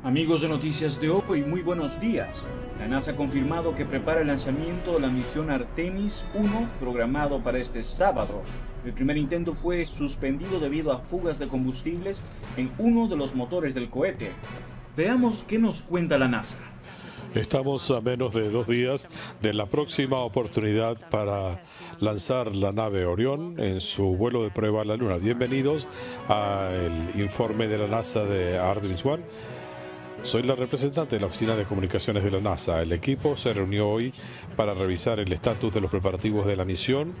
Amigos de Noticias de hoy, muy buenos días. La NASA ha confirmado que prepara el lanzamiento de la misión Artemis 1 programado para este sábado. El primer intento fue suspendido debido a fugas de combustibles en uno de los motores del cohete. Veamos qué nos cuenta la NASA. Estamos a menos de 2 días de la próxima oportunidad para lanzar la nave Orión en su vuelo de prueba a la Luna. Bienvenidos al informe de la NASA de Artemis 1. Soy la representante de la Oficina de Comunicaciones de la NASA. El equipo se reunió hoy para revisar el estatus de los preparativos de la misión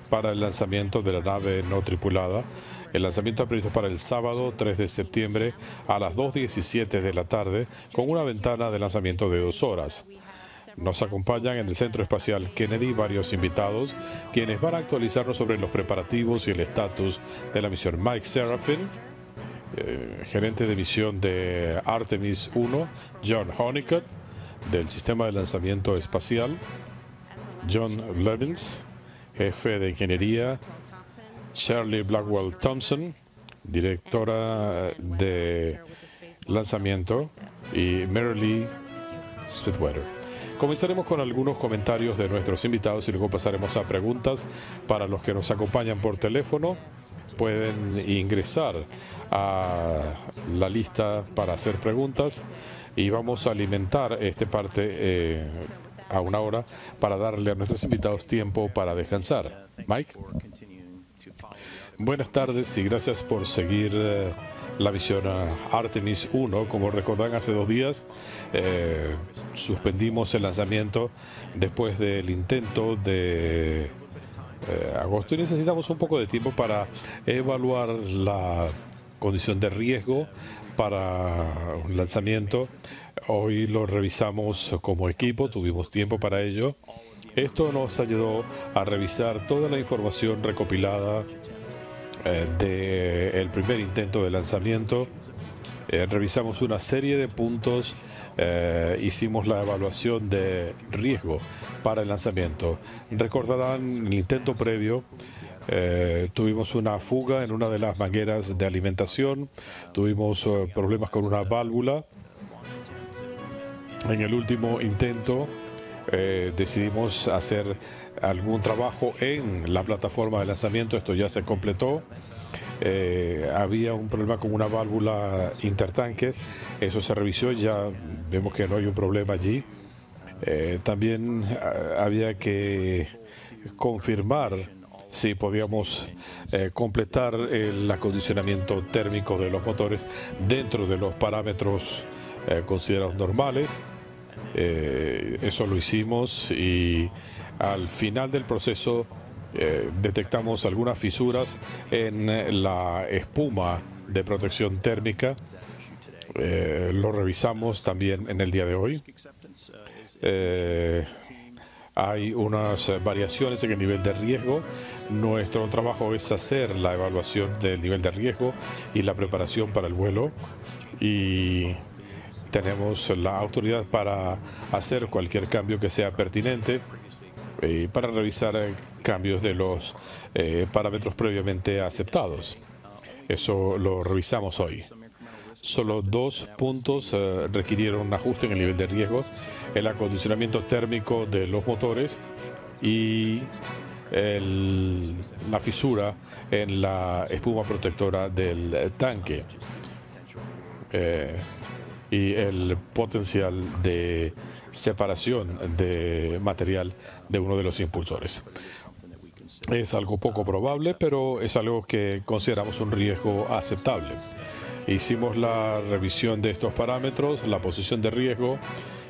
para el lanzamiento de la nave no tripulada. El lanzamiento está previsto para el sábado 3 de septiembre a las 2:17 de la tarde, con una ventana de lanzamiento de 2 horas. Nos acompañan en el Centro Espacial Kennedy varios invitados, quienes van a actualizarnos sobre los preparativos y el estatus de la misión. Mike Serafin, gerente de misión de Artemis 1, John Honeycutt, del Sistema de Lanzamiento Espacial, John Levins, jefe de Ingeniería, Shirley Blackwell Thompson, directora de lanzamiento, y Mary Lee Spitweather. Comenzaremos con algunos comentarios de nuestros invitados y luego pasaremos a preguntas. Para los que nos acompañan por teléfono, pueden ingresar a la lista para hacer preguntas y vamos a alimentar esta parte a una hora para darle a nuestros invitados tiempo para descansar. Mike. Buenas tardes y gracias por seguir la misión Artemis 1. Como recordarán, hace 2 días suspendimos el lanzamiento después del intento de agosto y necesitamos un poco de tiempo para evaluar la condición de riesgo para un lanzamiento. Hoy lo revisamos como equipo, tuvimos tiempo para ello. Esto nos ayudó a revisar toda la información recopilada del primer intento de lanzamiento. Revisamos una serie de puntos, hicimos la evaluación de riesgo para el lanzamiento. Recordarán el intento previo. Tuvimos una fuga en una de las mangueras de alimentación, tuvimos problemas con una válvula. En el último intento decidimos hacer algún trabajo en la plataforma de lanzamiento. Esto ya se completó. Había un problema con una válvula intertanques, eso se revisó, ya vemos que no hay un problema allí. También había que confirmar si podíamos completar el acondicionamiento térmico de los motores dentro de los parámetros considerados normales. Eso lo hicimos y al final del proceso detectamos algunas fisuras en la espuma de protección térmica. Lo revisamos también en el día de hoy. Hay unas variaciones en el nivel de riesgo. Nuestro trabajo es hacer la evaluación del nivel de riesgo y la preparación para el vuelo. Y tenemos la autoridad para hacer cualquier cambio que sea pertinente y para revisar cambios de los parámetros previamente aceptados. Eso lo revisamos hoy. Solo 2 puntos requirieron un ajuste en el nivel de riesgo: el acondicionamiento térmico de los motores y la fisura en la espuma protectora del tanque. Y el potencial de separación de material de uno de los impulsores. Es algo poco probable, pero es algo que consideramos un riesgo aceptable. Hicimos la revisión de estos parámetros, la posición de riesgo,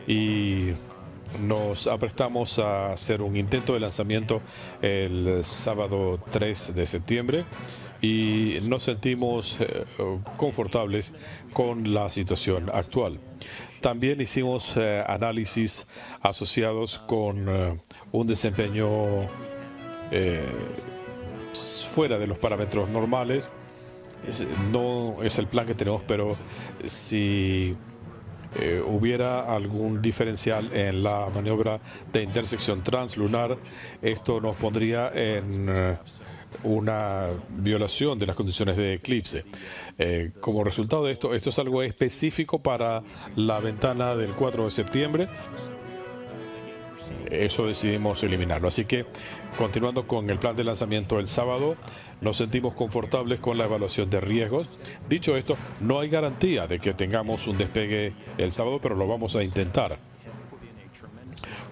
y nos aprestamos a hacer un intento de lanzamiento el sábado 3 de septiembre. Y nos sentimos confortables con la situación actual. También hicimos análisis asociados con un desempeño fuera de los parámetros normales. No es el plan que tenemos, pero si hubiera algún diferencial en la maniobra de intersección translunar, esto nos pondría en una violación de las condiciones de eclipse. Como resultado de esto, esto es algo específico para la ventana del 4 de septiembre. Eso decidimos eliminarlo. Así que, continuando con el plan de lanzamiento el sábado, nos sentimos confortables con la evaluación de riesgos. Dicho esto, no hay garantía de que tengamos un despegue el sábado, pero lo vamos a intentar.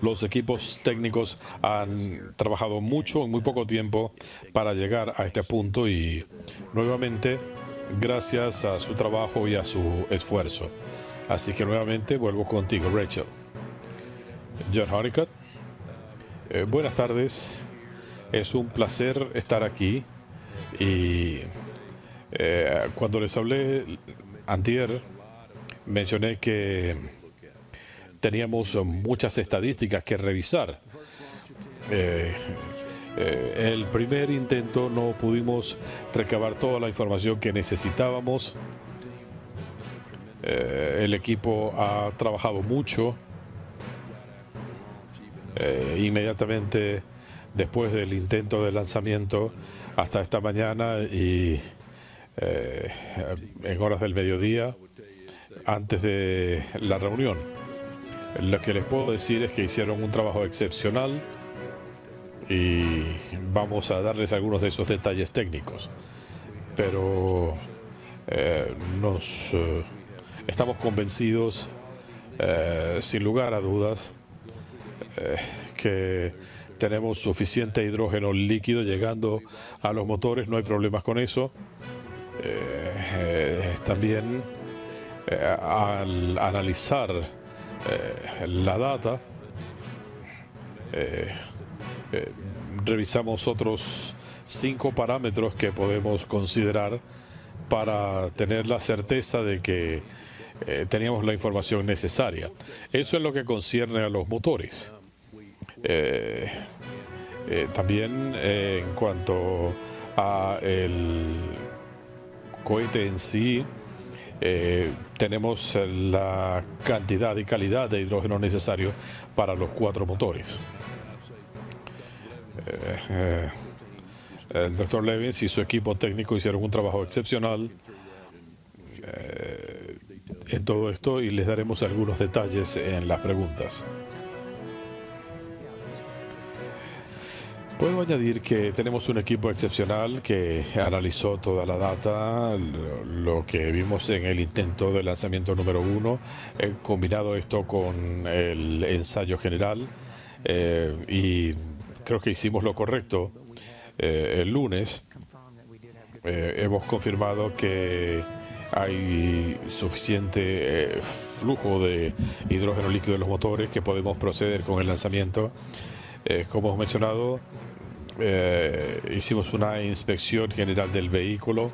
Los equipos técnicos han trabajado mucho en muy poco tiempo para llegar a este punto y, nuevamente, gracias a su trabajo y a su esfuerzo. Así que, nuevamente, vuelvo contigo, Rachel. John Honeycutt. Buenas tardes. Es un placer estar aquí. Y cuando les hablé antier, mencioné que teníamos muchas estadísticas que revisar. El primer intento no pudimos recabar toda la información que necesitábamos. El equipo ha trabajado mucho. Inmediatamente después del intento de lanzamiento hasta esta mañana y en horas del mediodía antes de la reunión. Lo que les puedo decir es que hicieron un trabajo excepcional y vamos a darles algunos de esos detalles técnicos, pero estamos convencidos sin lugar a dudas que tenemos suficiente hidrógeno líquido llegando a los motores, no hay problemas con eso. También al analizar la data, revisamos otros 5 parámetros que podemos considerar para tener la certeza de que teníamos la información necesaria. Eso es lo que concierne a los motores. También en cuanto a el cohete en sí, tenemos la cantidad y calidad de hidrógeno necesario para los 4 motores. El Dr. Levins y su equipo técnico hicieron un trabajo excepcional en todo esto y les daremos algunos detalles en las preguntas. Puedo añadir que tenemos un equipo excepcional que analizó toda la data, lo que vimos en el intento de lanzamiento número 1, combinado esto con el ensayo general, y creo que hicimos lo correcto. El lunes hemos confirmado que hay suficiente flujo de hidrógeno líquido en los motores que podemos proceder con el lanzamiento. Como hemos mencionado, hicimos una inspección general del vehículo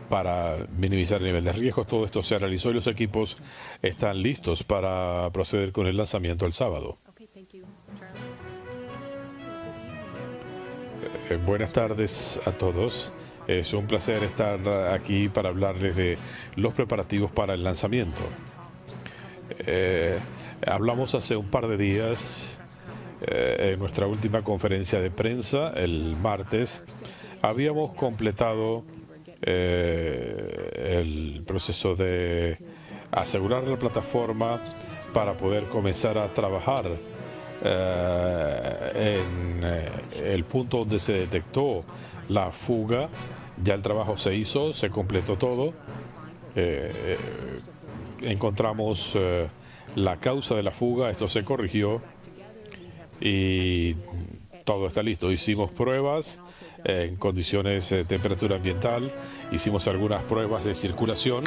para minimizar el nivel de riesgo. Todo esto se realizó y los equipos están listos para proceder con el lanzamiento el sábado. Buenas tardes a todos. Es un placer estar aquí para hablarles de los preparativos para el lanzamiento. Hablamos hace un par de días en nuestra última conferencia de prensa, el martes. Habíamos completado el proceso de asegurar la plataforma para poder comenzar a trabajar en el punto donde se detectó la fuga. Ya el trabajo se hizo, se completó todo. Encontramos la causa de la fuga, esto se corrigió y todo está listo. Hicimos pruebas en condiciones de temperatura ambiental, hicimos algunas pruebas de circulación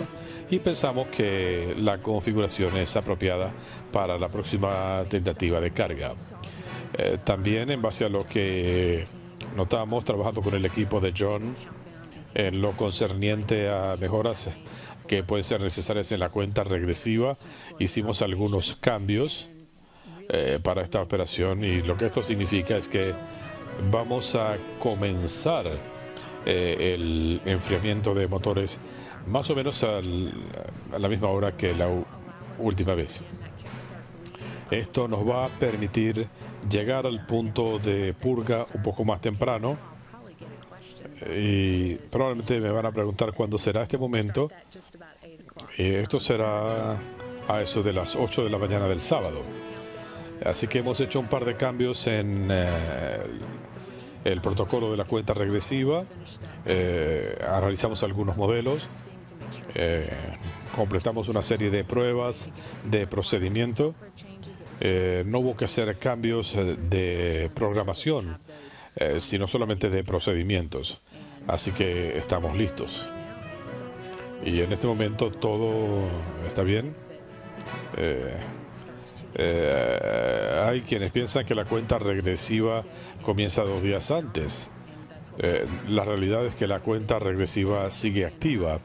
y pensamos que la configuración es apropiada para la próxima tentativa de carga. También, en base a lo que notamos trabajando con el equipo de John en lo concerniente a mejoras que pueden ser necesarias en la cuenta regresiva, hicimos algunos cambios para esta operación, y lo que esto significa es que vamos a comenzar el enfriamiento de motores más o menos a la misma hora que la última vez. Esto nos va a permitir llegar al punto de purga un poco más temprano. Y probablemente me van a preguntar cuándo será este momento. Esto será a eso de las 8 de la mañana del sábado. Así que hemos hecho un par de cambios en el protocolo de la cuenta regresiva. Analizamos algunos modelos. Completamos una serie de pruebas de procedimiento. No hubo que hacer cambios de programación, sino solamente de procedimientos. Así que estamos listos. Y en este momento todo está bien. Hay quienes piensan que la cuenta regresiva comienza 2 días antes. La realidad es que la cuenta regresiva sigue activa.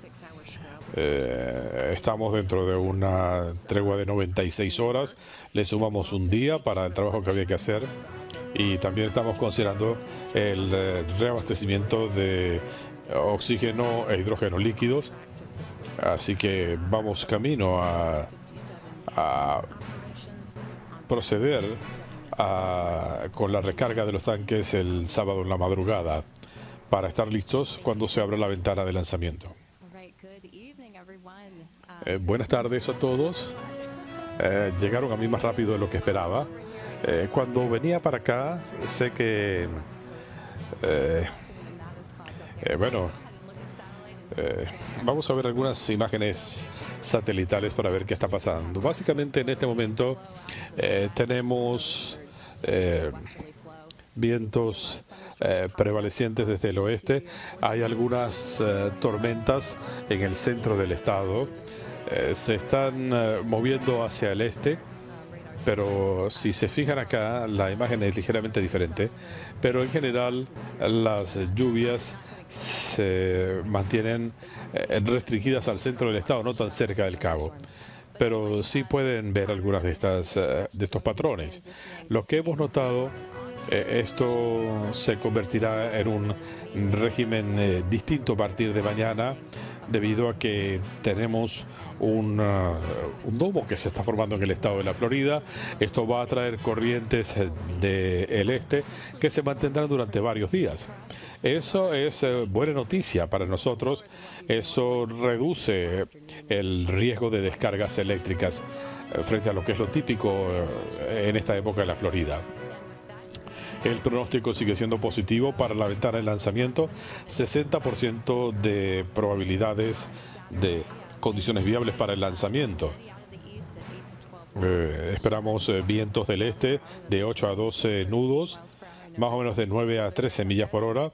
Estamos dentro de una tregua de 96 horas. Le sumamos un día para el trabajo que había que hacer. Y también estamos considerando el reabastecimiento de oxígeno e hidrógeno líquidos. Así que vamos camino a proceder con la recarga de los tanques el sábado en la madrugada para estar listos cuando se abra la ventana de lanzamiento. Buenas tardes a todos. Llegaron a mí más rápido de lo que esperaba. Cuando venía para acá, sé que vamos a ver algunas imágenes satelitales para ver qué está pasando. Básicamente en este momento tenemos vientos prevalecientes desde el oeste. Hay algunas tormentas en el centro del estado. Se están moviendo hacia el este. Pero si se fijan acá, la imagen es ligeramente diferente. Pero en general las lluvias se mantienen restringidas al centro del estado, no tan cerca del cabo. Pero sí pueden ver algunas de estos patrones. Lo que hemos notado, esto se convertirá en un régimen distinto a partir de mañana, debido a que tenemos un domo que se está formando en el estado de la Florida. Esto va a traer corrientes del este que se mantendrán durante varios días. Eso es buena noticia para nosotros. Eso reduce el riesgo de descargas eléctricas frente a lo que es lo típico en esta época de la Florida. El pronóstico sigue siendo positivo para la ventana de lanzamiento. 60% de probabilidades de condiciones viables para el lanzamiento. Esperamos vientos del este de 8 a 12 nudos, más o menos de 9 a 13 millas por hora.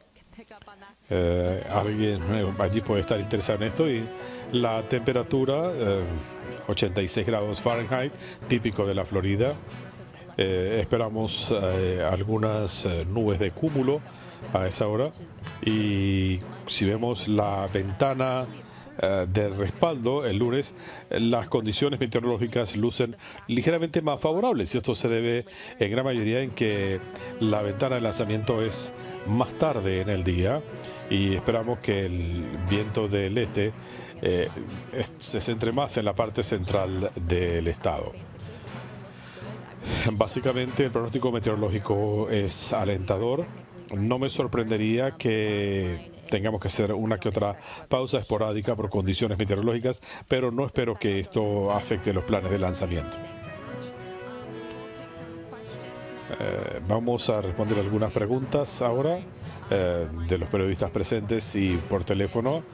Alguien allí puede estar interesado en esto. Y la temperatura, 86 grados Fahrenheit, típico de la Florida. Esperamos algunas nubes de cúmulo a esa hora. Y si vemos la ventana de respaldo el lunes, las condiciones meteorológicas lucen ligeramente más favorables. Y esto se debe en gran mayoría en que la ventana de lanzamiento es más tarde en el día. Y esperamos que el viento del este se centre más en la parte central del estado. Básicamente el pronóstico meteorológico es alentador. No me sorprendería que tengamos que hacer una que otra pausa esporádica por condiciones meteorológicas, pero no espero que esto afecte los planes de lanzamiento. Vamos a responder algunas preguntas ahora de los periodistas presentes y por teléfono.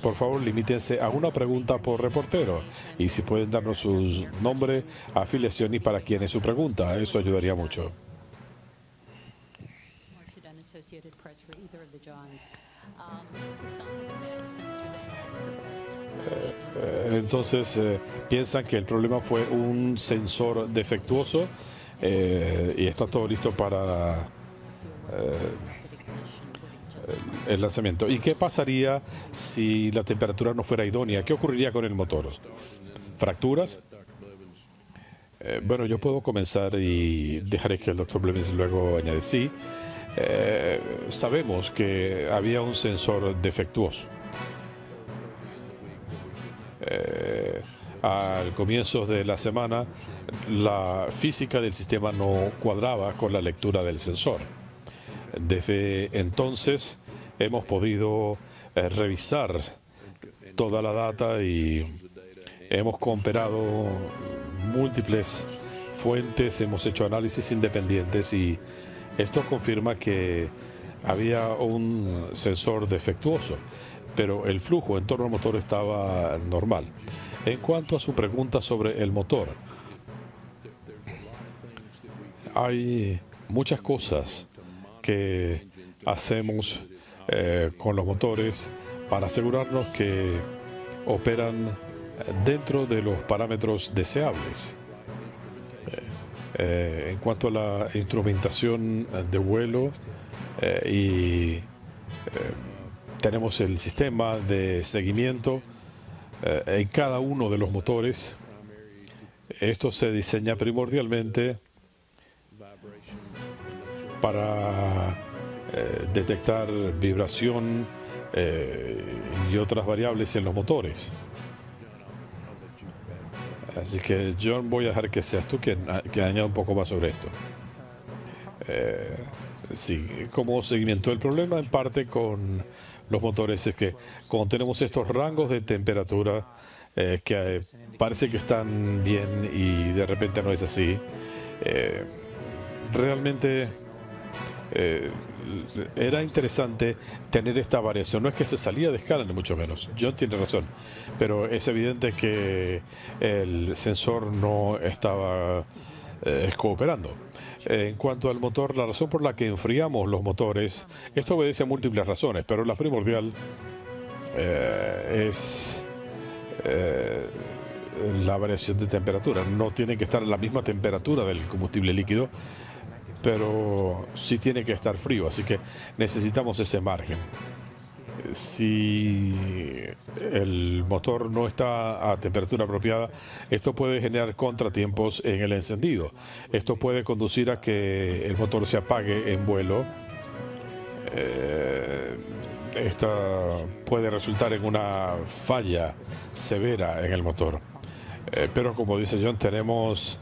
Por favor, limítense a una pregunta por reportero. Y si pueden darnos su nombre, afiliación y para quién es su pregunta, eso ayudaría mucho. Entonces, piensan que el problema fue un sensor defectuoso y está todo listo para el lanzamiento. ¿Y qué pasaría si la temperatura no fuera idónea? ¿Qué ocurriría con el motor? ¿Fracturas? Bueno, yo puedo comenzar y dejaré que el Dr. Blevins luego añade. Sí, sabemos que había un sensor defectuoso. al comienzo de la semana la física del sistema no cuadraba con la lectura del sensor. Desde entonces hemos podido revisar toda la data y hemos comparado múltiples fuentes, hemos hecho análisis independientes y esto confirma que había un sensor defectuoso, pero el flujo en torno al motor estaba normal. En cuanto a su pregunta sobre el motor, hay muchas cosas que hacemos con los motores para asegurarnos que operan dentro de los parámetros deseables. En cuanto a la instrumentación de vuelo tenemos el sistema de seguimiento en cada uno de los motores. Esto se diseña primordialmente para detectar vibración y otras variables en los motores. Así que, John, voy a dejar que seas tú que añada un poco más sobre esto. Sí, como seguimiento. El problema en parte con los motores es que cuando tenemos estos rangos de temperatura que parece que están bien y de repente no es así, realmente era interesante tener esta variación. No es que se salía de escala, ni mucho menos. John tiene razón, pero es evidente que el sensor no estaba cooperando. En cuanto al motor, la razón por la que enfriamos los motores, esto obedece a múltiples razones, pero la primordial es la variación de temperatura. No tiene que estar a la misma temperatura del combustible líquido, pero sí tiene que estar frío, así que necesitamos ese margen. Si el motor no está a temperatura apropiada, esto puede generar contratiempos en el encendido. Esto puede conducir a que el motor se apague en vuelo. Esta puede resultar en una falla severa en el motor. Pero como dice John, tenemos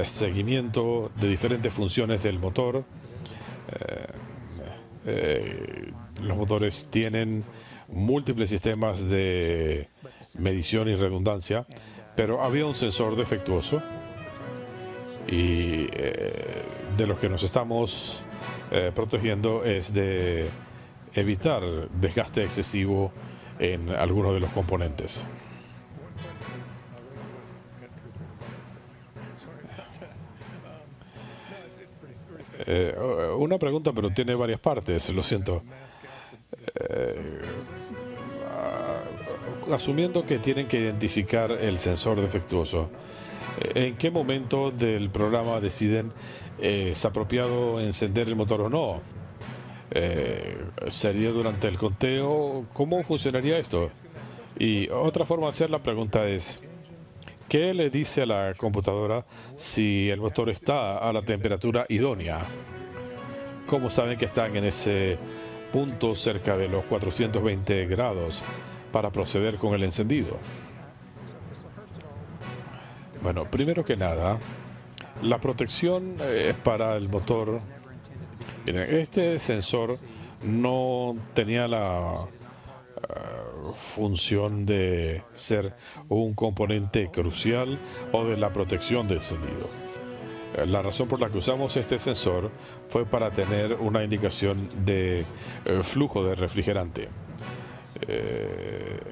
seguimiento de diferentes funciones del motor. Los motores tienen múltiples sistemas de medición y redundancia, pero había un sensor defectuoso y de lo que nos estamos protegiendo es de evitar desgaste excesivo en algunos de los componentes. Una pregunta, pero tiene varias partes, lo siento. Asumiendo que tienen que identificar el sensor defectuoso, ¿en qué momento del programa deciden es apropiado encender el motor o no? ¿Sería durante el conteo? ¿Cómo funcionaría esto? Y otra forma de hacer la pregunta es: ¿qué le dice a la computadora si el motor está a la temperatura idónea? ¿Cómo saben que están en ese punto cerca de los 420 grados para proceder con el encendido? Bueno, primero que nada, la protección para el motor. Miren, este sensor no tenía la función de ser un componente crucial o de la protección del encendido. La razón por la que usamos este sensor fue para tener una indicación de flujo de refrigerante.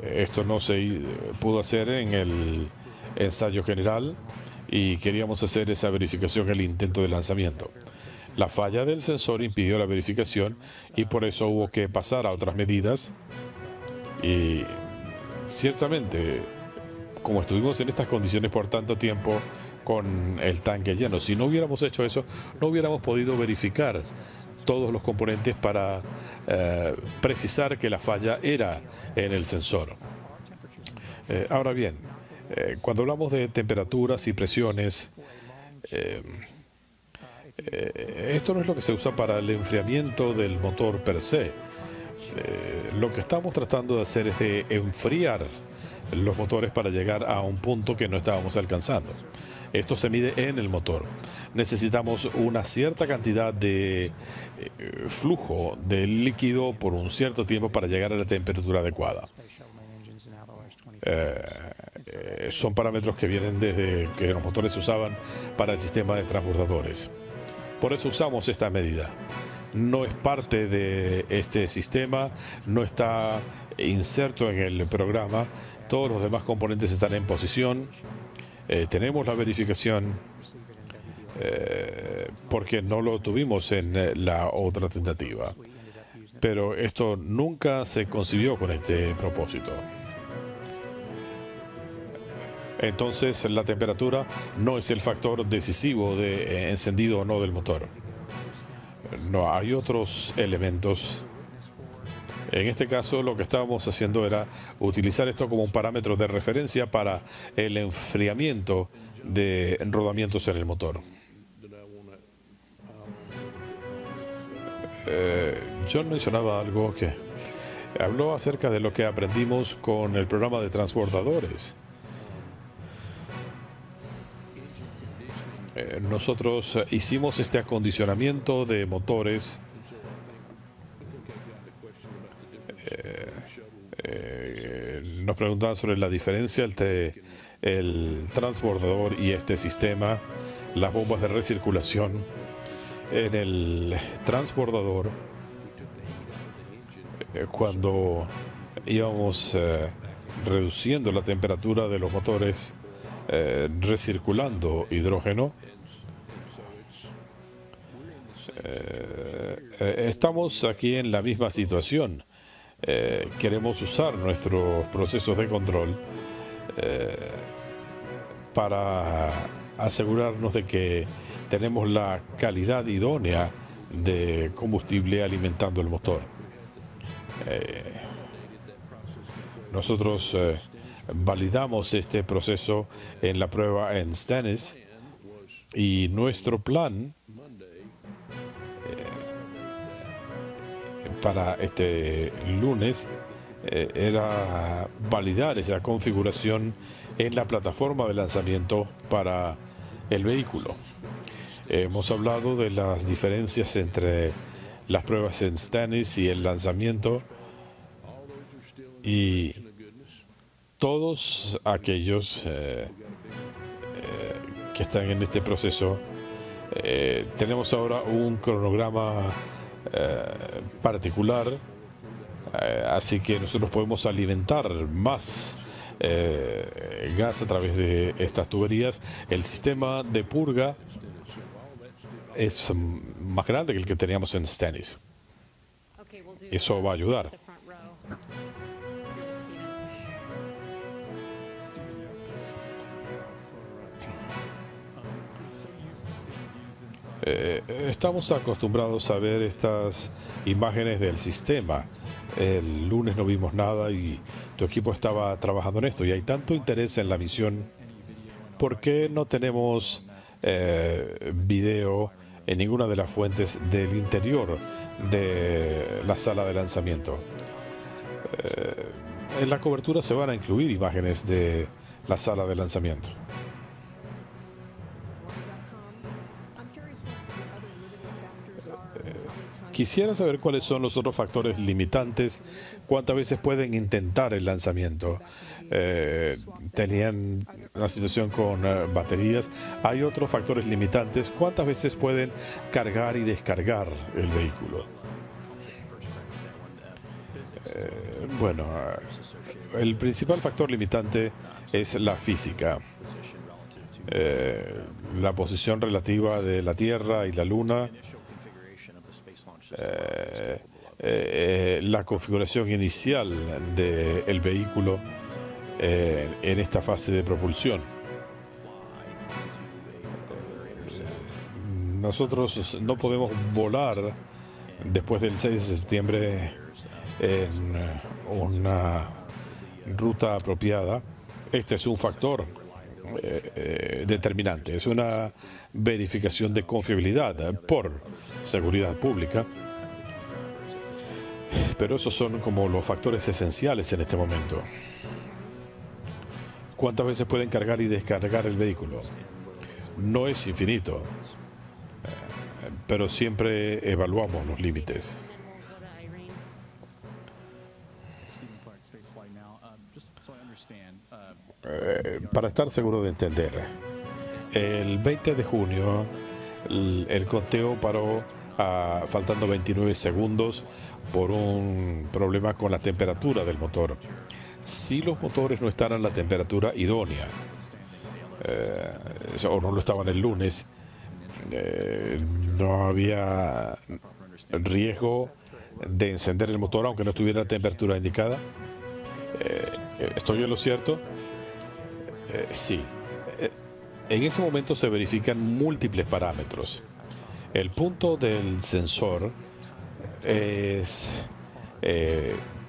Esto no se pudo hacer en el ensayo general y queríamos hacer esa verificación en el intento de lanzamiento. La falla del sensor impidió la verificación y por eso hubo que pasar a otras medidas. Y ciertamente, como estuvimos en estas condiciones por tanto tiempo con el tanque lleno, si no hubiéramos hecho eso, no hubiéramos podido verificar todos los componentes para precisar que la falla era en el sensor. Ahora bien, cuando hablamos de temperaturas y presiones, esto no es lo que se usa para el enfriamiento del motor per se. Lo que estamos tratando de hacer es de enfriar los motores para llegar a un punto que no estábamos alcanzando. Esto se mide en el motor. Necesitamos una cierta cantidad de flujo de líquido por un cierto tiempo para llegar a la temperatura adecuada. Son parámetros que vienen desde que los motores se usaban para el sistema de transbordadores. Por eso usamos esta medida. No es parte de este sistema, no está inserto en el programa. Todos los demás componentes están en posición. Tenemos la verificación porque no lo tuvimos en la otra tentativa. Pero esto nunca se concibió con este propósito. Entonces la temperatura no es el factor decisivo de encendido o no del motor. No, hay otros elementos. En este caso lo que estábamos haciendo era utilizar esto como un parámetro de referencia para el enfriamiento de rodamientos en el motor. John mencionaba algo que habló acerca de lo que aprendimos con el programa de transbordadores. Nosotros hicimos este acondicionamiento de motores nos preguntaban sobre la diferencia entre el transbordador y este sistema, las bombas de recirculación. En el transbordador, cuando íbamos reduciendo la temperatura de los motores, recirculando hidrógeno, estamos aquí en la misma situación. Queremos usar nuestros procesos de control para asegurarnos de que tenemos la calidad idónea de combustible alimentando el motor. Nosotros validamos este proceso en la prueba en Stennis y nuestro plan para este lunes era validar esa configuración en la plataforma de lanzamiento para el vehículo. Hemos hablado de las diferencias entre las pruebas en Stennis y el lanzamiento, y todos aquellos que están en este proceso, tenemos ahora un cronograma particular, así que nosotros podemos alimentar más gas a través de estas tuberías. El sistema de purga es más grande que el que teníamos en Stennis. Eso va a ayudar. Estamos acostumbrados a ver estas imágenes del sistema. El lunes no vimos nada y tu equipo estaba trabajando en esto, y hay tanto interés en la misión. ¿Por qué no tenemos video en ninguna de las fuentes del interior de la sala de lanzamiento? En la cobertura se van a incluir imágenes de la sala de lanzamiento. Quisiera saber cuáles son los otros factores limitantes. ¿Cuántas veces pueden intentar el lanzamiento? Tenían una situación con baterías. ¿Hay otros factores limitantes? ¿Cuántas veces pueden cargar y descargar el vehículo? Bueno, el principal factor limitante es la física. La posición relativa de la Tierra y la Luna. La configuración inicial del vehículo en esta fase de propulsión. Nosotros no podemos volar después del 6 de septiembre en una ruta apropiada. Este es un factor determinante. Es una verificación de confiabilidad por seguridad pública. Pero esos son como los factores esenciales en este momento. ¿Cuántas veces pueden cargar y descargar el vehículo? No es infinito, pero siempre evaluamos los límites. Para estar seguro de entender, el 20 de junio el conteo paró faltando 29 segundos por un problema con la temperatura del motor. Si los motores no están a la temperatura idónea, o no lo estaban el lunes, no había riesgo de encender el motor aunque no estuviera a la temperatura indicada. ¿Estoy en lo cierto? Sí. En ese momento se verifican múltiples parámetros. El punto del sensor es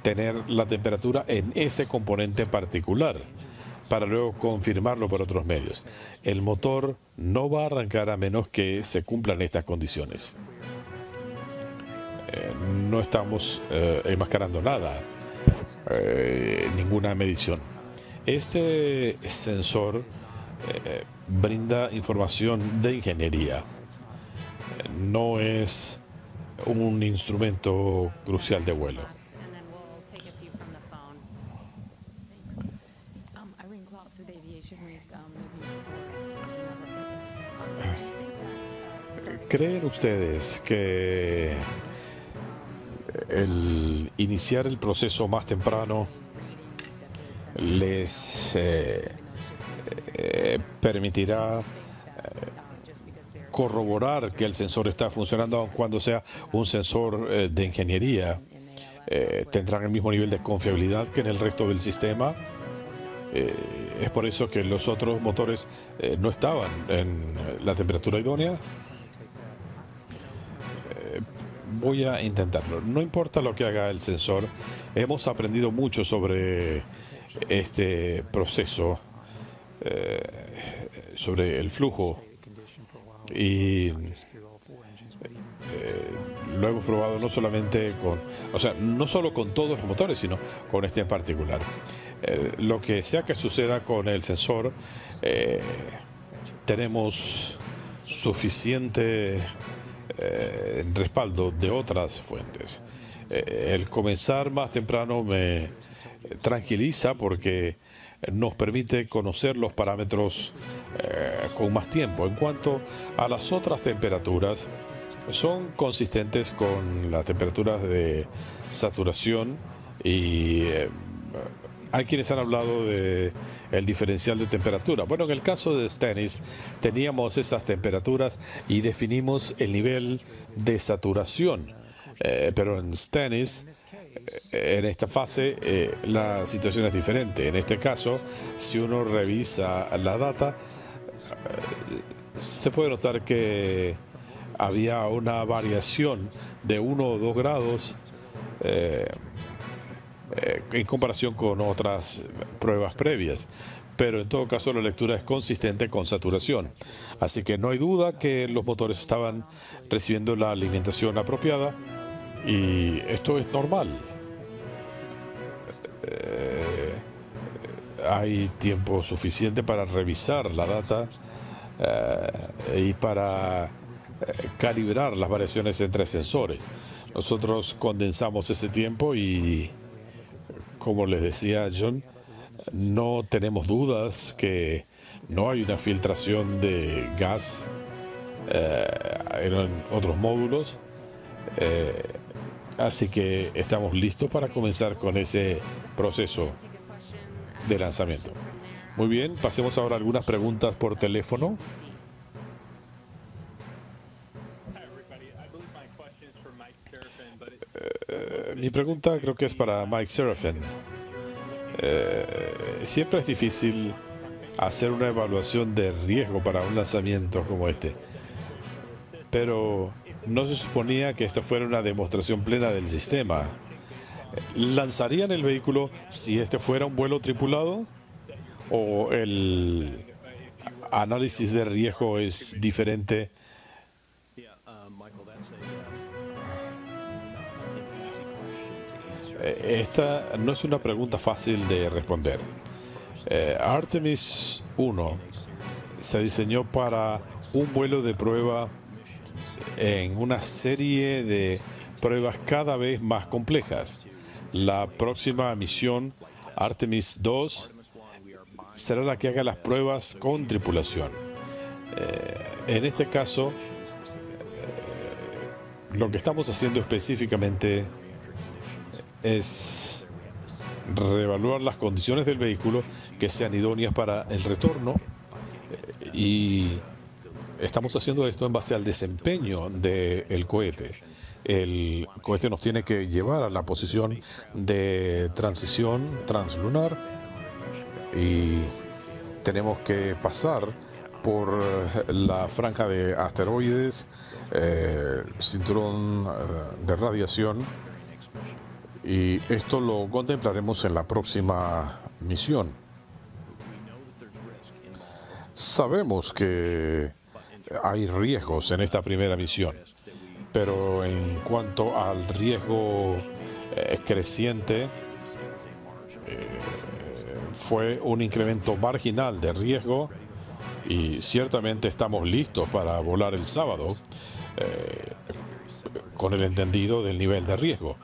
tener la temperatura en ese componente particular para luego confirmarlo por otros medios. El motor no va a arrancar a menos que se cumplan estas condiciones. No estamos enmascarando nada, ninguna medición. Este sensor brinda información de ingeniería. No es un instrumento crucial de vuelo. ¿Creen ustedes que el iniciar el proceso más temprano les permitirá corroborar que el sensor está funcionando, aun cuando sea un sensor de ingeniería? ¿Tendrán el mismo nivel de confiabilidad que en el resto del sistema? Es por eso que los otros motores no estaban en la temperatura idónea. Voy a intentarlo. No importa lo que haga el sensor, hemos aprendido mucho sobre este proceso, sobre el flujo, y lo hemos probado no solamente no solo con todos los motores, sino con este en particular. Lo que sea que suceda con el sensor, tenemos suficiente respaldo de otras fuentes. El comenzar más temprano me tranquiliza porque nos permite conocer los parámetros con más tiempo. En cuanto a las otras temperaturas, son consistentes con las temperaturas de saturación, y hay quienes han hablado de el diferencial de temperatura. Bueno, en el caso de Stennis teníamos esas temperaturas y definimos el nivel de saturación, pero en Stennis, en esta fase, la situación es diferente. En este caso, si uno revisa la data, se puede notar que había una variación de 1 o 2 grados en comparación con otras pruebas previas, pero en todo caso la lectura es consistente con saturación, así que no hay duda que los motores estaban recibiendo la alimentación apropiada, y esto es normal. Hay tiempo suficiente para revisar la data y para calibrar las variaciones entre sensores. Nosotros condensamos ese tiempo y, como les decía John, no tenemos dudas que no hay una filtración de gas en otros módulos, así que estamos listos para comenzar con ese proceso de lanzamiento. Muy bien, pasemos ahora a algunas preguntas por teléfono. Mi pregunta creo que es para Mike Serafin. Siempre es difícil hacer una evaluación de riesgo para un lanzamiento como este, pero no se suponía que esto fuera una demostración plena del sistema. ¿Lanzarían el vehículo si este fuera un vuelo tripulado? ¿O el análisis de riesgo es diferente? Esta no es una pregunta fácil de responder. Artemis 1 se diseñó para un vuelo de prueba en una serie de pruebas cada vez más complejas. La próxima misión, Artemis 2, será la que haga las pruebas con tripulación. En este caso, lo que estamos haciendo específicamente es reevaluar las condiciones del vehículo que sean idóneas para el retorno, y estamos haciendo esto en base al desempeño del cohete. El cohete nos tiene que llevar a la posición de transición translunar y tenemos que pasar por la franja de asteroides, cinturón de radiación, y esto lo contemplaremos en la próxima misión. Sabemos que hay riesgos en esta primera misión, pero en cuanto al riesgo creciente, fue un incremento marginal de riesgo y ciertamente estamos listos para volar el sábado con el entendido del nivel de riesgo.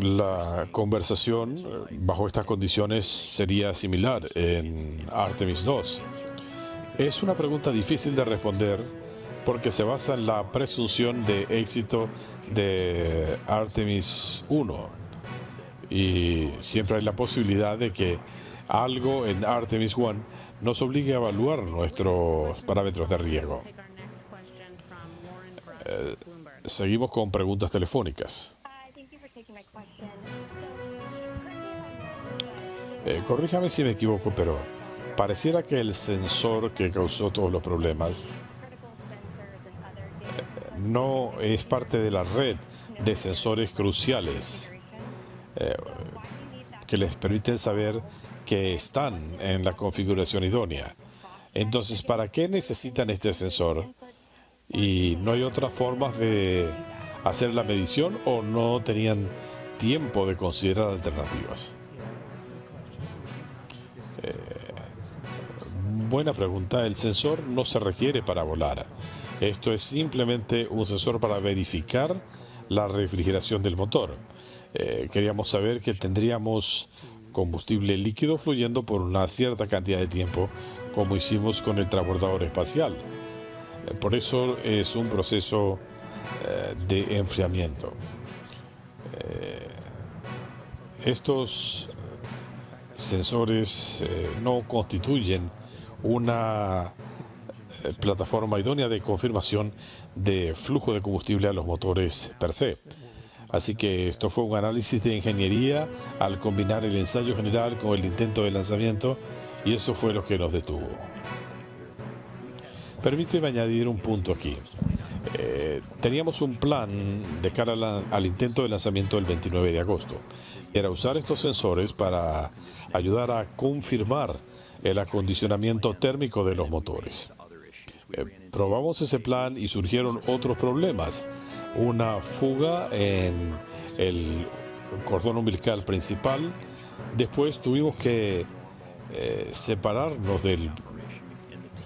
La conversación bajo estas condiciones sería similar en Artemis 2. Es una pregunta difícil de responder porque se basa en la presunción de éxito de Artemis 1 y siempre hay la posibilidad de que algo en Artemis 1 nos obligue a evaluar nuestros parámetros de riesgo. Seguimos con preguntas telefónicas. Corríjame si me equivoco, pero pareciera que el sensor que causó todos los problemas no es parte de la red de sensores cruciales que les permiten saber que están en la configuración idónea. Entonces, ¿para qué necesitan este sensor? ¿Y no hay otras formas de hacer la medición o no tenían tiempo de considerar alternativas? Buena pregunta. El sensor no se requiere para volar. Esto es simplemente un sensor para verificar la refrigeración del motor. Queríamos saber que tendríamos combustible líquido fluyendo por una cierta cantidad de tiempo, como hicimos con el transbordador espacial. Por eso es un proceso de enfriamiento. Estos sensores no constituyen una plataforma idónea de confirmación de flujo de combustible a los motores per se. Así que esto fue un análisis de ingeniería al combinar el ensayo general con el intento de lanzamiento, y eso fue lo que nos detuvo. Permíteme añadir un punto aquí. Teníamos un plan de cara al intento de lanzamiento del 29 de agosto. Era usar estos sensores para ayudar a confirmar el acondicionamiento térmico de los motores. Probamos ese plan y surgieron otros problemas. Una fuga en el cordón umbilical principal. Después tuvimos que separarnos del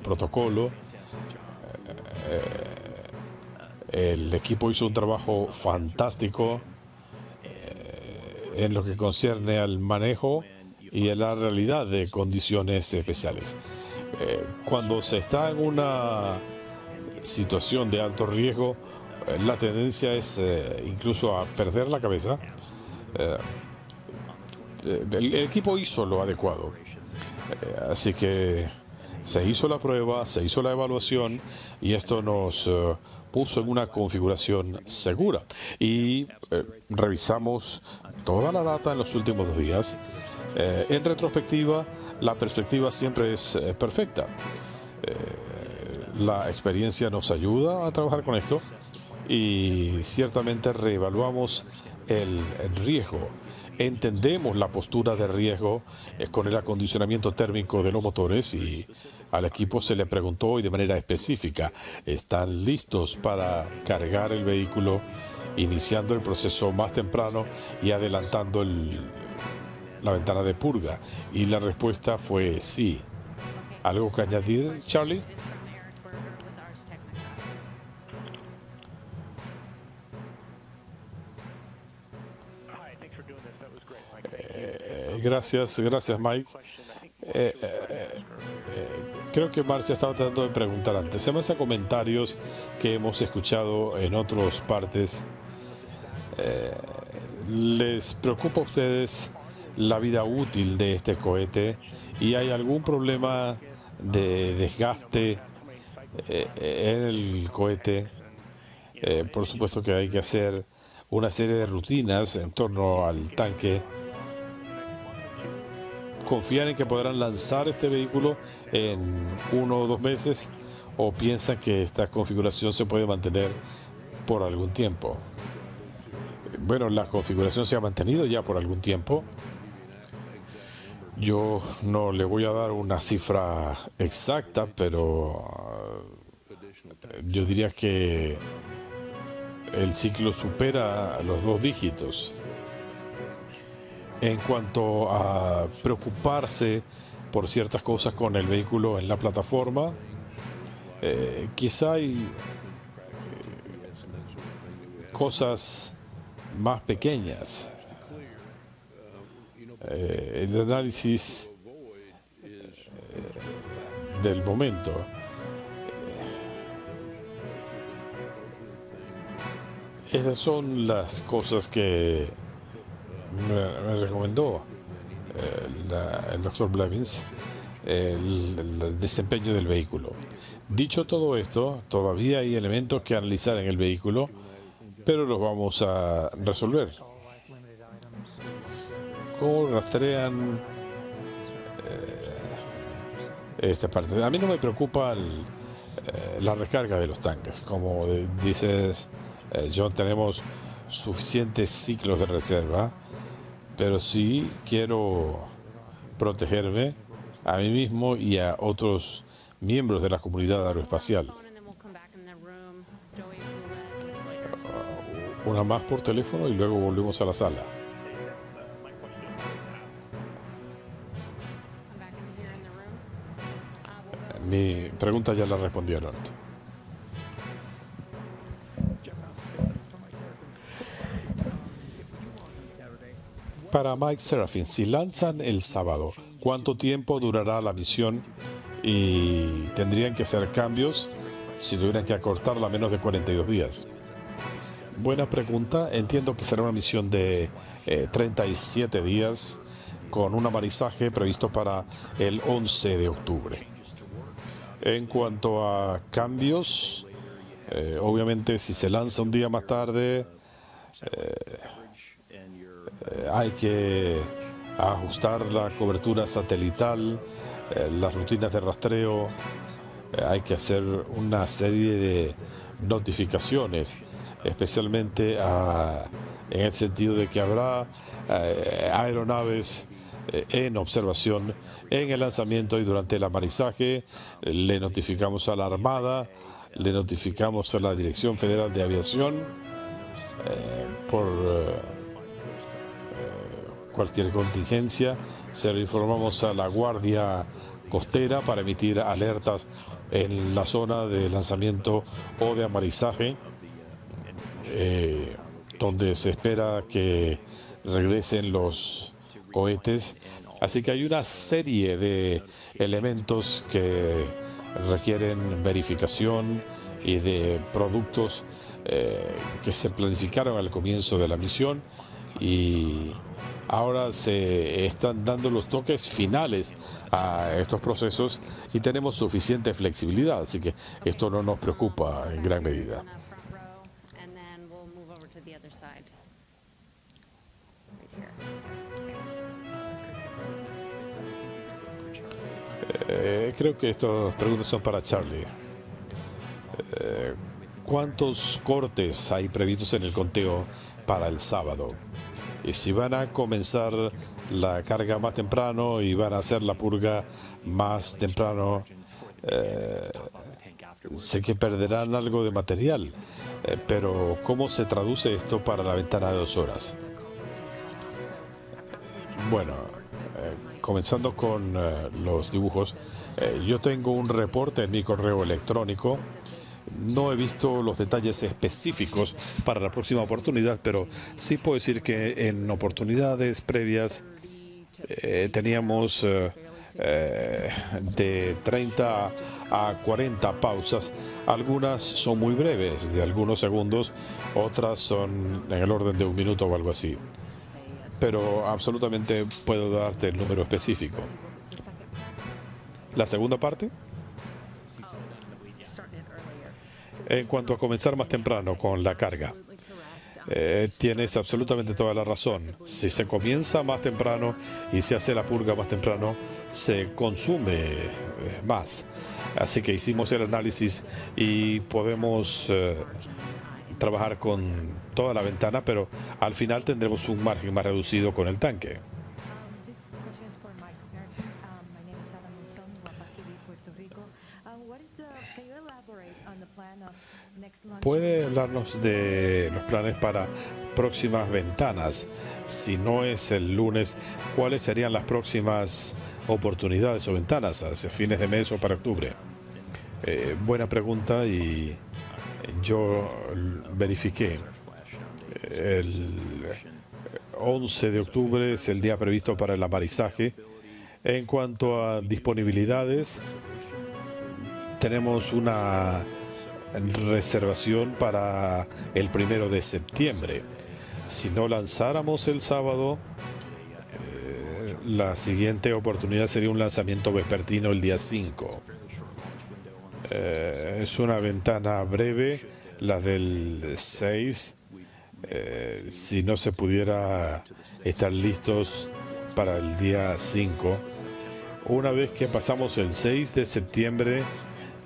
protocolo. El equipo hizo un trabajo fantástico en lo que concierne al manejo y a la realidad de condiciones especiales. Cuando se está en una situación de alto riesgo, la tendencia es incluso a perder la cabeza. El equipo hizo lo adecuado. Así que se hizo la prueba, se hizo la evaluación y esto nos puso en una configuración segura. Y revisamos toda la data en los últimos 2 días. En retrospectiva, la perspectiva siempre es perfecta. La experiencia nos ayuda a trabajar con esto y ciertamente reevaluamos el riesgo. Entendemos la postura de riesgo con el acondicionamiento térmico de los motores y al equipo se le preguntó y de manera específica, ¿están listos para cargar el vehículo, iniciando el proceso más temprano y adelantando la ventana de purga. Y la respuesta fue sí. ¿Algo que añadir, Charlie? Gracias, Mike. Creo que Marcia estaba tratando de preguntar antes. En base a comentarios que hemos escuchado en otras partes, ¿les preocupa a ustedes la vida útil de este cohete? ¿Y hay algún problema de desgaste en el cohete? Por supuesto que hay que hacer una serie de rutinas en torno al tanque. ¿Confían en que podrán lanzar este vehículo en 1 o 2 meses? ¿O piensan que esta configuración se puede mantener por algún tiempo? Bueno, la configuración se ha mantenido ya por algún tiempo. Yo no le voy a dar una cifra exacta, pero yo diría que el ciclo supera los 2 dígitos. En cuanto a preocuparse por ciertas cosas con el vehículo en la plataforma, quizá hay cosas más pequeñas. El análisis del momento. Esas son las cosas que me recomendó el doctor Blevins, el desempeño del vehículo. Dicho todo esto, todavía hay elementos que analizar en el vehículo, pero los vamos a resolver. ¿Cómo rastrean esta parte? A mí no me preocupa la recarga de los tanques. Como dices, John, tenemos suficientes ciclos de reserva, pero sí quiero protegerme a mí mismo y a otros miembros de la comunidad aeroespacial. Una más por teléfono y luego volvemos a la sala. Mi pregunta ya la respondieron. Para Mike Serafin, si lanzan el sábado, ¿cuánto tiempo durará la misión? Y tendrían que hacer cambios si tuvieran que acortarla a menos de 42 días. Buena pregunta. Entiendo que será una misión de 37 días con un amarizaje previsto para el 11 de octubre. En cuanto a cambios, obviamente si se lanza un día más tarde, hay que ajustar la cobertura satelital, las rutinas de rastreo, hay que hacer una serie de notificaciones, especialmente en el sentido de que habrá aeronaves en observación en el lanzamiento y durante el amarizaje. Le notificamos a la Armada, le notificamos a la Dirección Federal de Aviación por cualquier contingencia. Se lo informamos a la Guardia Costera para emitir alertas en la zona de lanzamiento o de amarizaje, donde se espera que regresen los cohetes. Así que hay una serie de elementos que requieren verificación y de productos que se planificaron al comienzo de la misión, y ahora se están dando los toques finales a estos procesos y tenemos suficiente flexibilidad, así que esto no nos preocupa en gran medida. Creo que estas preguntas son para Charlie. ¿Cuántos cortes hay previstos en el conteo para el sábado? Y si van a comenzar la carga más temprano y van a hacer la purga más temprano, sé que perderán algo de material, pero ¿cómo se traduce esto para la ventana de 2 horas? Bueno, comenzando con los dibujos, yo tengo un reporte en mi correo electrónico. No he visto los detalles específicos para la próxima oportunidad, pero sí puedo decir que en oportunidades previas teníamos de 30 a 40 pausas. Algunas son muy breves, de algunos segundos, otras son en el orden de un minuto o algo así. Pero absolutamente puedo darte el número específico. La segunda parte, en cuanto a comenzar más temprano con la carga, tienes absolutamente toda la razón. Si se comienza más temprano y se hace la purga más temprano, se consume más. Así que hicimos el análisis y podemos trabajar con toda la ventana, pero al final tendremos un margen más reducido con el tanque. ¿Puede hablarnos de los planes para próximas ventanas? Si no es el lunes, ¿cuáles serían las próximas oportunidades o ventanas hacia fines de mes o para octubre? Buena pregunta, y yo verifiqué. El 11 de octubre es el día previsto para el amarizaje. En cuanto a disponibilidades, tenemos una reservación para el 1 de septiembre. Si no lanzáramos el sábado, la siguiente oportunidad sería un lanzamiento vespertino el día 5. Es una ventana breve, la del 6. Si no se pudiera estar listos para el día 5. Una vez que pasamos el 6 de septiembre,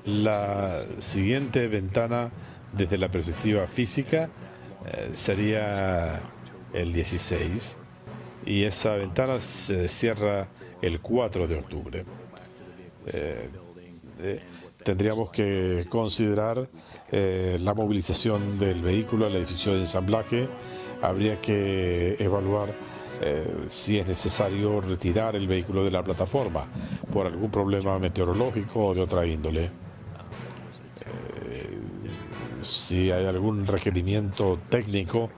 la siguiente ventana desde la perspectiva física sería el 16, y esa ventana se cierra el 4 de octubre. Tendríamos que considerar la movilización del vehículo al edificio de ensamblaje. Habría que evaluar si es necesario retirar el vehículo de la plataforma por algún problema meteorológico o de otra índole. Si hay algún requerimiento técnico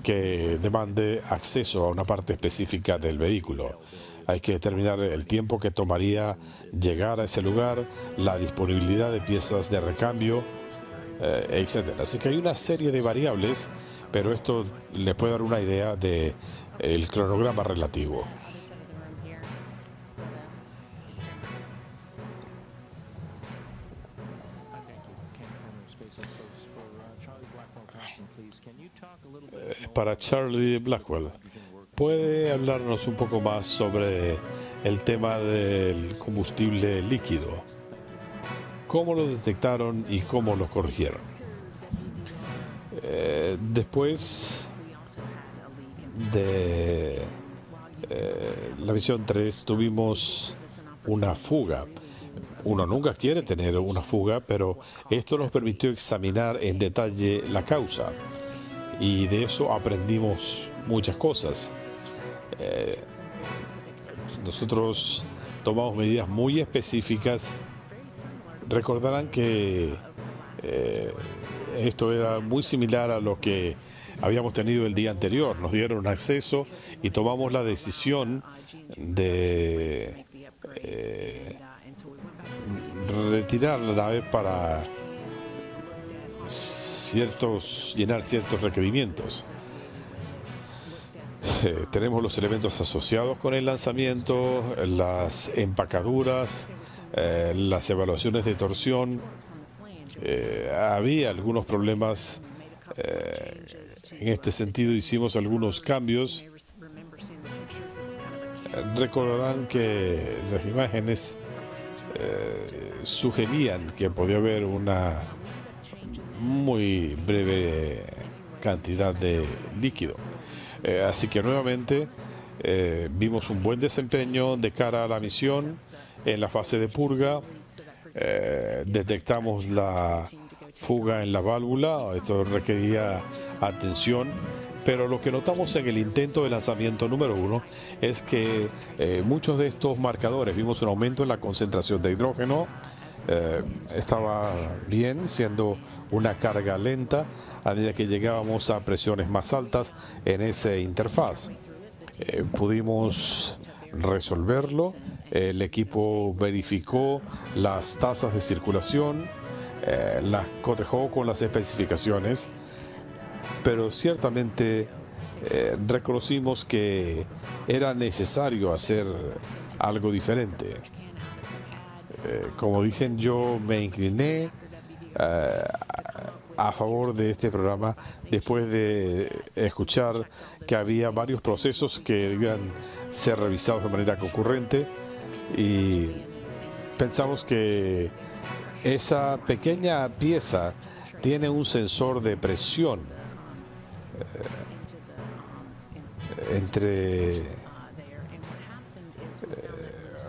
que demande acceso a una parte específica del vehículo. Hay que determinar el tiempo que tomaría llegar a ese lugar, la disponibilidad de piezas de recambio, etc. Así que hay una serie de variables, pero esto le puede dar una idea de el cronograma relativo. Para Charlie Blackwell, ¿puede hablarnos un poco más sobre el tema del combustible líquido? ¿Cómo lo detectaron y cómo lo corrigieron? Después de la misión 3 tuvimos una fuga. Uno nunca quiere tener una fuga, pero esto nos permitió examinar en detalle la causa, y de eso aprendimos muchas cosas. Nosotros tomamos medidas muy específicas. Recordarán que esto era muy similar a lo que habíamos tenido el día anterior. Nos dieron acceso y tomamos la decisión de retirar la nave para llenar ciertos requerimientos. Tenemos los elementos asociados con el lanzamiento, las empacaduras, las evaluaciones de torsión. Había algunos problemas. En este sentido hicimos algunos cambios. Recordarán que las imágenes sugerían que podía haber una muy breve cantidad de líquido. Así que nuevamente vimos un buen desempeño de cara a la misión en la fase de purga. Detectamos la fuga en la válvula. Esto requería atención Pero lo que notamos en el intento de lanzamiento número 1 es que muchos de estos marcadores, vimos un aumento en la concentración de hidrógeno, estaba bien, siendo una carga lenta a medida que llegábamos a presiones más altas en esa interfaz. Pudimos resolverlo, el equipo verificó las tasas de circulación, las cotejó con las especificaciones, pero ciertamente reconocimos que era necesario hacer algo diferente. Como dije, yo me incliné a favor de este programa después de escuchar que había varios procesos que debían ser revisados de manera concurrente, y pensamos que esa pequeña pieza tiene un sensor de presión entre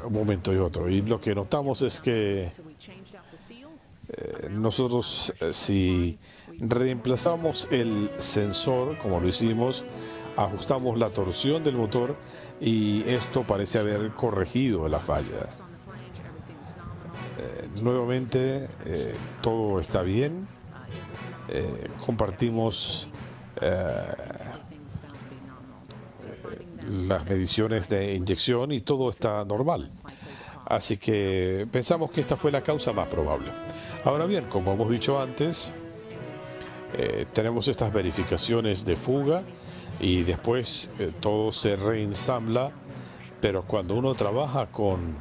un momento y otro, y lo que notamos es que nosotros, si reemplazamos el sensor, como lo hicimos, ajustamos la torsión del motor y esto parece haber corregido la falla. Nuevamente, todo está bien. Compartimos las mediciones de inyección y todo está normal. Así que pensamos que esta fue la causa más probable. Ahora bien, como hemos dicho antes, tenemos estas verificaciones de fuga y después todo se reensambla, pero cuando uno trabaja con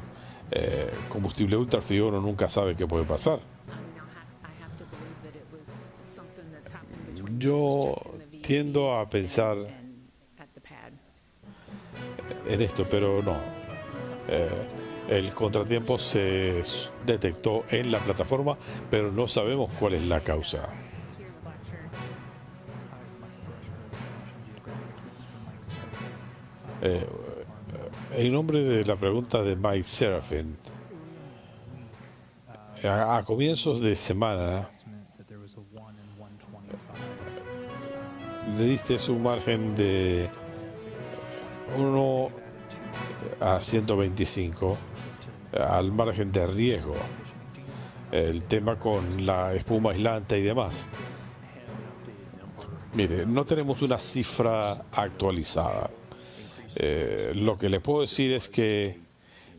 combustible ultrafrío uno nunca sabe qué puede pasar. Yo tiendo a pensar en esto, pero no. El contratiempo se detectó en la plataforma, pero no sabemos cuál es la causa. En nombre de la pregunta de Mike Serafin, a comienzos de semana le diste un margen de 1 a 125 al margen de riesgo, el tema con la espuma aislante y demás. Mire, no tenemos una cifra actualizada. Lo que le puedo decir es que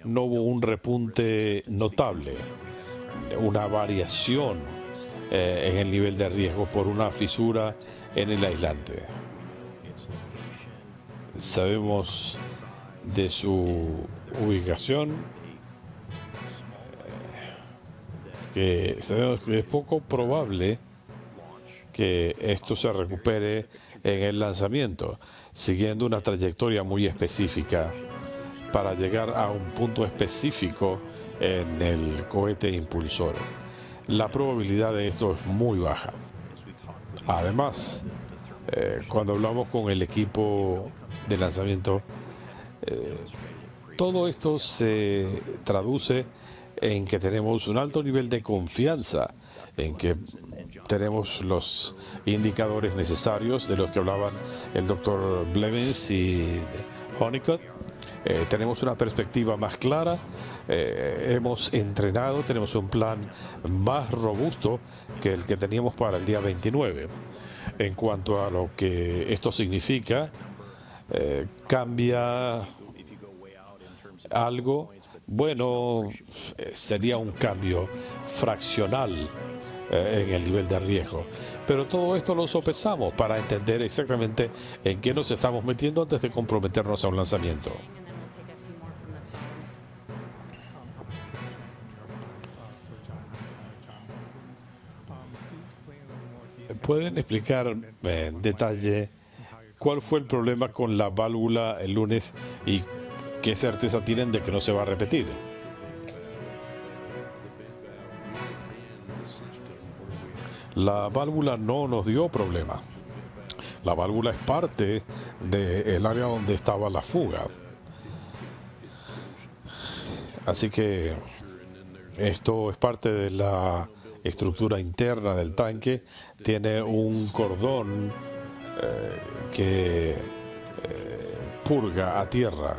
no hubo un repunte notable, una variación en el nivel de riesgo por una fisura en el aislante. Sabemos de su ubicación, que sabemos que es poco probable que esto se recupere en el lanzamiento, siguiendo una trayectoria muy específica para llegar a un punto específico en el cohete impulsor. La probabilidad de esto es muy baja. Además, cuando hablamos con el equipo de lanzamiento, todo esto se traduce en que tenemos un alto nivel de confianza, en que tenemos los indicadores necesarios de los que hablaban el doctor Blevins y Honeycutt. Tenemos una perspectiva más clara, hemos entrenado, tenemos un plan más robusto que el que teníamos para el día 29. En cuanto a lo que esto significa, cambia algo. Bueno, sería un cambio fraccional en el nivel de riesgo, pero todo esto lo sopesamos para entender exactamente en qué nos estamos metiendo antes de comprometernos a un lanzamiento. ¿Pueden explicar en detalle cuál fue el problema con la válvula el lunes y qué certeza tienen de que no se va a repetir? La válvula no nos dio problema. La válvula es parte del área donde estaba la fuga. Así que esto es parte de la estructura interna del tanque. Tiene un cordón que purga a tierra.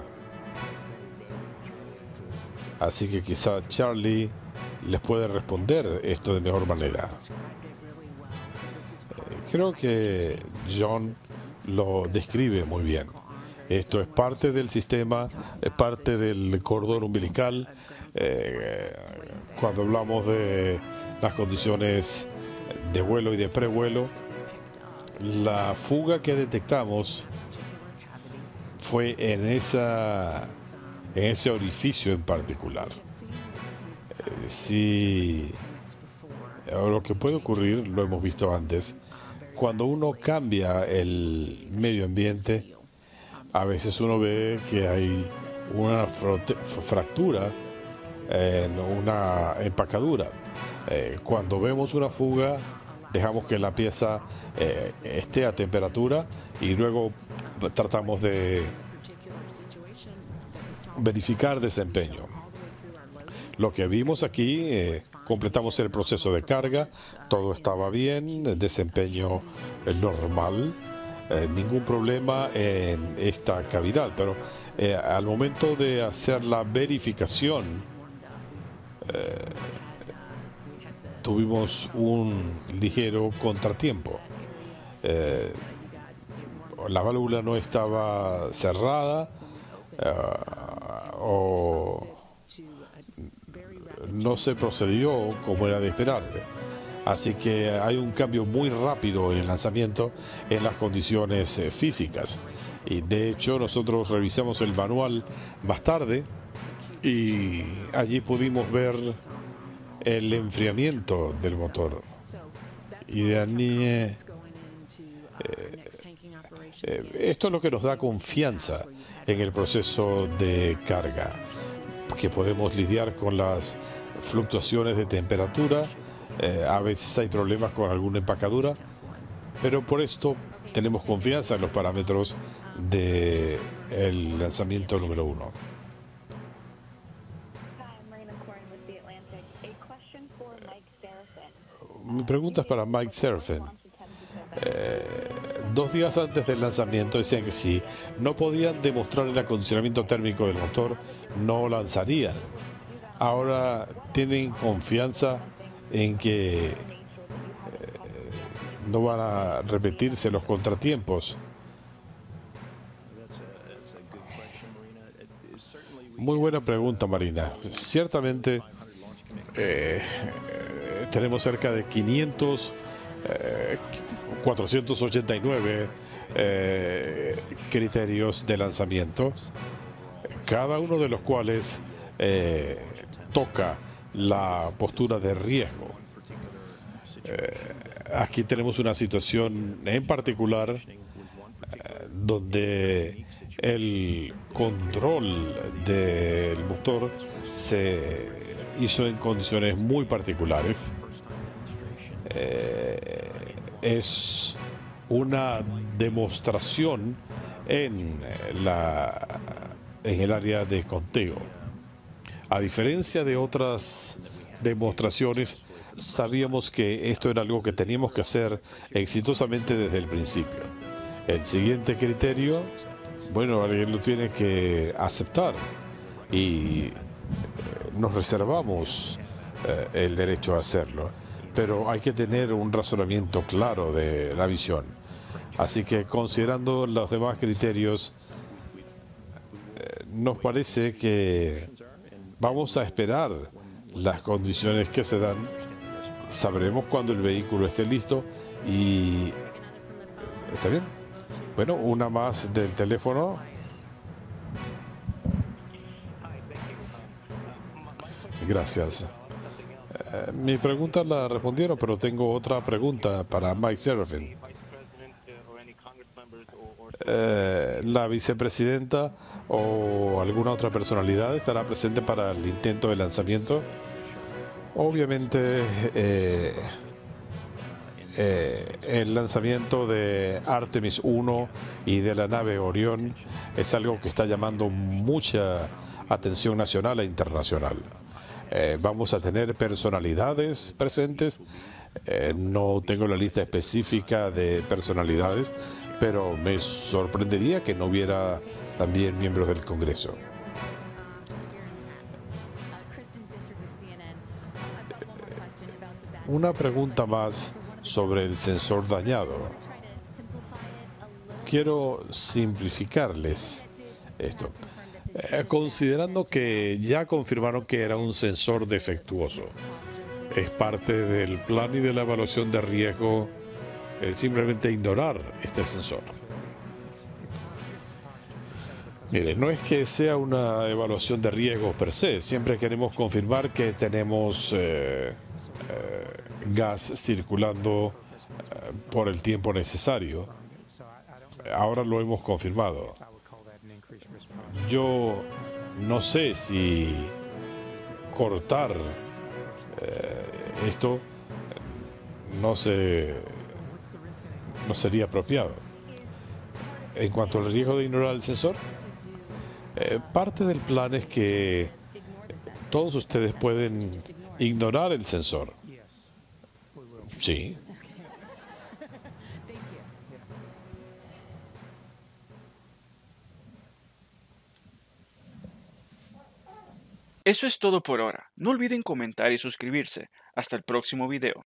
Así que quizá Charlie les puede responder esto de mejor manera. Creo que John lo describe muy bien. Esto es parte del sistema, es parte del cordón umbilical. Cuando hablamos de las condiciones de vuelo y de prevuelo, la fuga que detectamos fue en ese orificio en particular. Lo que puede ocurrir, lo hemos visto antes, cuando uno cambia el medio ambiente, a veces uno ve que hay una fractura en una empacadura. Cuando vemos una fuga, dejamos que la pieza esté a temperatura y luego tratamos de verificar desempeño. Lo que vimos aquí, completamos el proceso de carga, todo estaba bien, desempeño normal, ningún problema en esta cavidad, pero al momento de hacer la verificación, tuvimos un ligero contratiempo. La válvula no estaba cerrada o no se procedió como era de esperarse. Así que hay un cambio muy rápido en el lanzamiento en las condiciones físicas. Y de hecho nosotros revisamos el manual más tarde y allí pudimos ver el enfriamiento del motor. Y de allí, esto es lo que nos da confianza en el proceso de carga, que podemos lidiar con las fluctuaciones de temperatura. A veces hay problemas con alguna empacadura, pero por esto tenemos confianza en los parámetros del lanzamiento número 1. Mi pregunta es para Mike Serafin. 2 días antes del lanzamiento decían que si no podían demostrar el acondicionamiento térmico del motor, no lanzarían. Ahora tienen confianza en que no van a repetirse los contratiempos. Muy buena pregunta, Marina. Ciertamente tenemos cerca de 489 criterios de lanzamiento, cada uno de los cuales toca la postura de riesgo. Aquí tenemos una situación en particular donde el control del motor se hizo en condiciones muy particulares. Es una demostración en el área de conteo. A diferencia de otras demostraciones, sabíamos que esto era algo que teníamos que hacer exitosamente desde el principio. El siguiente criterio, bueno, alguien lo tiene que aceptar y nos reservamos el derecho a hacerlo, pero hay que tener un razonamiento claro de la visión. Así que considerando los demás criterios, nos parece que vamos a esperar las condiciones que se dan. Sabremos cuando el vehículo esté listo y... ¿Está bien? Bueno, una más del teléfono. Gracias. Mi pregunta la respondieron, pero tengo otra pregunta para Mike Serafin. ¿La vicepresidenta o alguna otra personalidad estará presente para el intento de lanzamiento? Obviamente, el lanzamiento de Artemis 1 y de la nave Orión es algo que está llamando mucha atención nacional e internacional. Vamos a tener personalidades presentes. No tengo la lista específica de personalidades, pero me sorprendería que no hubiera también miembros del Congreso. Una pregunta más sobre el sensor dañado. Quiero simplificarles esto. Considerando que ya confirmaron que era un sensor defectuoso, es parte del plan y de la evaluación de riesgo simplemente ignorar este sensor. Mire, no es que sea una evaluación de riesgos per se, siempre queremos confirmar que tenemos gas circulando por el tiempo necesario. Ahora lo hemos confirmado. Yo no sé si cortar esto no sería apropiado. En cuanto al riesgo de ignorar el sensor, parte del plan es que todos ustedes pueden ignorar el sensor. Sí. Eso es todo por ahora. No olviden comentar y suscribirse. Hasta el próximo video.